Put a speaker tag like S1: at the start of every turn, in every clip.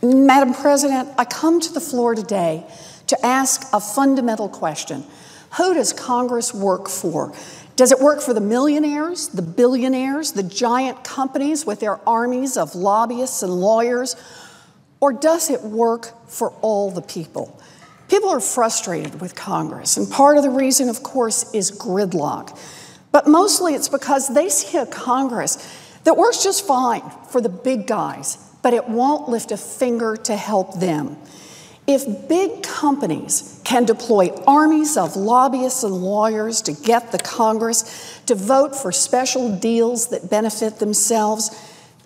S1: Madam President, I come to the floor today to ask a fundamental question. Who does Congress work for? Does it work for the millionaires, the billionaires, the giant companies with their armies of lobbyists and lawyers? Or does it work for all the people? People are frustrated with Congress, and part of the reason, of course, is gridlock. But mostly it's because they see a Congress that works just fine for the big guys, but it won't lift a finger to help them. If big companies can deploy armies of lobbyists and lawyers to get the Congress to vote for special deals that benefit themselves,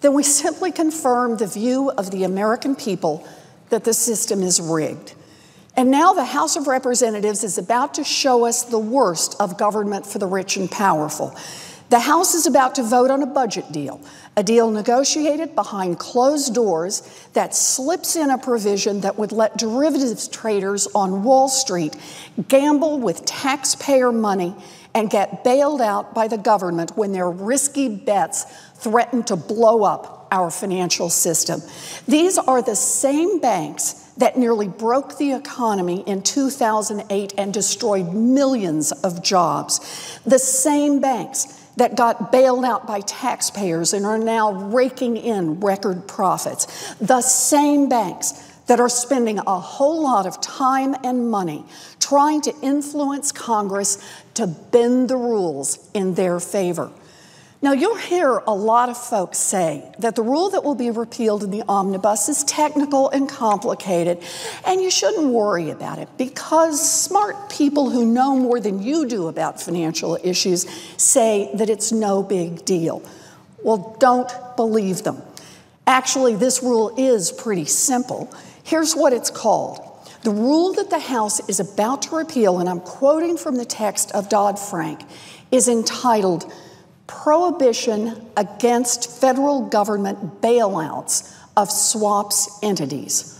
S1: then we simply confirm the view of the American people that the system is rigged. And now the House of Representatives is about to show us the worst of government for the rich and powerful. The House is about to vote on a budget deal, a deal negotiated behind closed doors that slips in a provision that would let derivatives traders on Wall Street gamble with taxpayer money and get bailed out by the government when their risky bets threaten to blow up our financial system. These are the same banks that nearly broke the economy in 2008 and destroyed millions of jobs. The same banks that got bailed out by taxpayers and are now raking in record profits. The same banks that are spending a whole lot of time and money trying to influence Congress to bend the rules in their favor. Now, you'll hear a lot of folks say that the rule that will be repealed in the omnibus is technical and complicated, and you shouldn't worry about it because smart people who know more than you do about financial issues say that it's no big deal. Well, don't believe them. Actually, this rule is pretty simple. Here's what it's called. The rule that the House is about to repeal, and I'm quoting from the text of Dodd-Frank, is entitled Prohibition Against Federal Government Bailouts of Swaps Entities.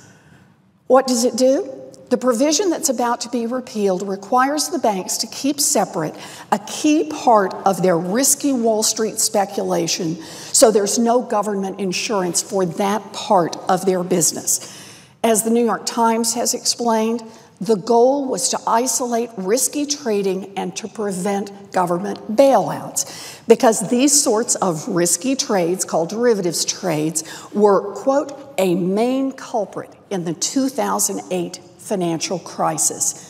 S1: What does it do? The provision that's about to be repealed requires the banks to keep separate a key part of their risky Wall Street speculation so there's no government insurance for that part of their business. As the New York Times has explained, the goal was to isolate risky trading and to prevent government bailouts because these sorts of risky trades, called derivatives trades, were, quote, a main culprit in the 2008 financial crisis.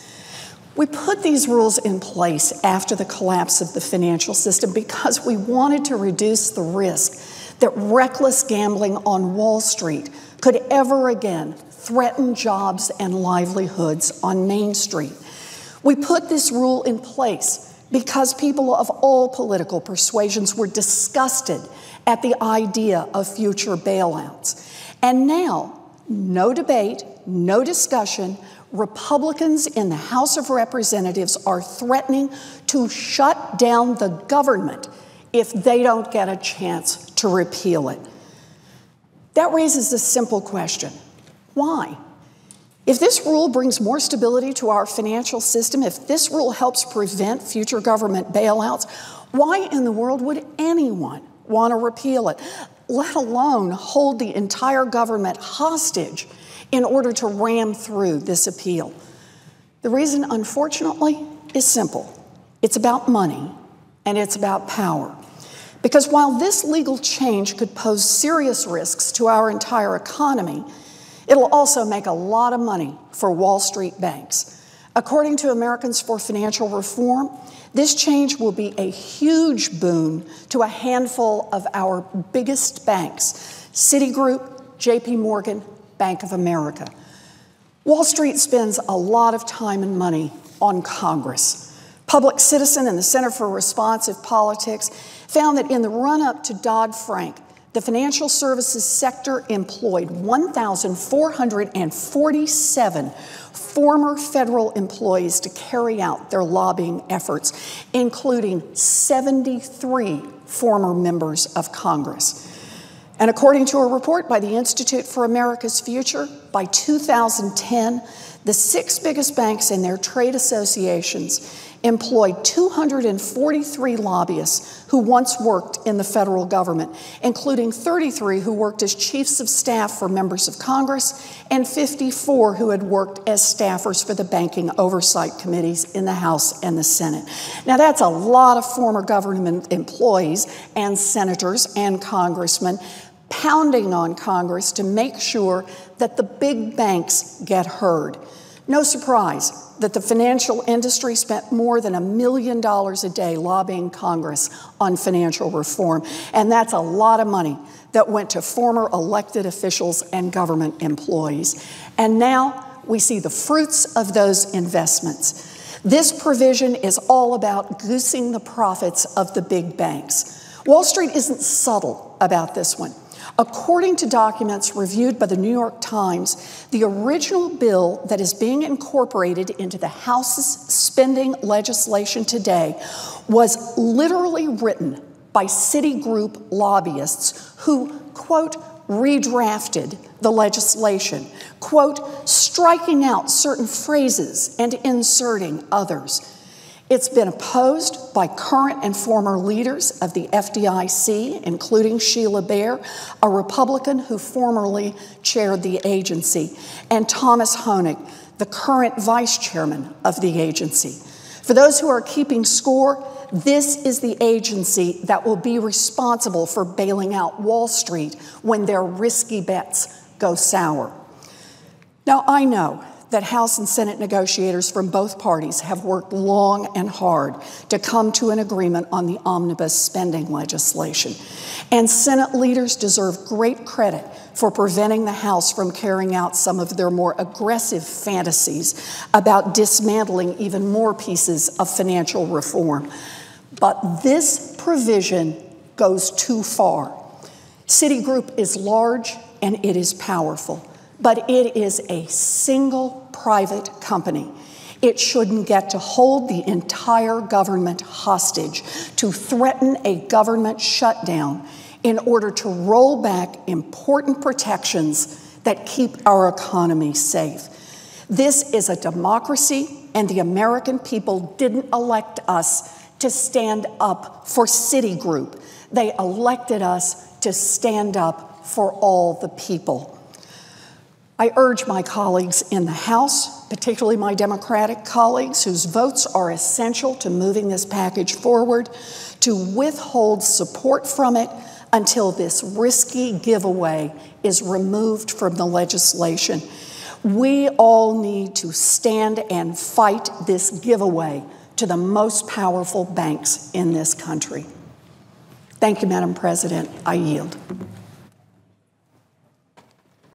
S1: We put these rules in place after the collapse of the financial system because we wanted to reduce the risk that reckless gambling on Wall Street could ever again threaten jobs and livelihoods on Main Street. We put this rule in place because people of all political persuasions were disgusted at the idea of future bailouts. And now, no debate, no discussion, Republicans in the House of Representatives are threatening to shut down the government if they don't get a chance to repeal it. That raises a simple question. Why? If this rule brings more stability to our financial system, if this rule helps prevent future government bailouts, why in the world would anyone want to repeal it, let alone hold the entire government hostage in order to ram through this appeal? The reason, unfortunately, is simple. It's about money and it's about power. Because while this legal change could pose serious risks to our entire economy, it'll also make a lot of money for Wall Street banks. According to Americans for Financial Reform, this change will be a huge boon to a handful of our biggest banks: Citigroup, JP Morgan, Bank of America. Wall Street spends a lot of time and money on Congress. Public Citizen and the Center for Responsive Politics found that in the run-up to Dodd-Frank, the financial services sector employed 1,447 former federal employees to carry out their lobbying efforts, including 73 former members of Congress. And according to a report by the Institute for America's Future, by 2010, the 6 biggest banks and their trade associations employed 243 lobbyists who once worked in the federal government, including 33 who worked as chiefs of staff for members of Congress and 54 who had worked as staffers for the banking oversight committees in the House and the Senate. Now, that's a lot of former government employees and senators and congressmen pounding on Congress to make sure that the big banks get heard. No surprise that the financial industry spent more than $1 million a day lobbying Congress on financial reform, and that's a lot of money that went to former elected officials and government employees. And now we see the fruits of those investments. This provision is all about goosing the profits of the big banks. Wall Street isn't subtle about this one. According to documents reviewed by the New York Times, the original bill that is being incorporated into the House's spending legislation today was literally written by Citigroup lobbyists who, quote, redrafted the legislation, quote, striking out certain phrases and inserting others. It's been opposed by current and former leaders of the FDIC, including Sheila Bair, a Republican who formerly chaired the agency, and Thomas Hoenig, the current vice chairman of the agency. For those who are keeping score, this is the agency that will be responsible for bailing out Wall Street when their risky bets go sour. Now, I know that House and Senate negotiators from both parties have worked long and hard to come to an agreement on the omnibus spending legislation. And Senate leaders deserve great credit for preventing the House from carrying out some of their more aggressive fantasies about dismantling even more pieces of financial reform. But this provision goes too far. Citigroup is large and it is powerful, but it is a single private company. It shouldn't get to hold the entire government hostage, to threaten a government shutdown in order to roll back important protections that keep our economy safe. This is a democracy, and the American people didn't elect us to stand up for Citigroup. They elected us to stand up for all the people. I urge my colleagues in the House, particularly my Democratic colleagues whose votes are essential to moving this package forward, to withhold support from it until this risky giveaway is removed from the legislation. We all need to stand and fight this giveaway to the most powerful banks in this country. Thank you, Madam President. I yield.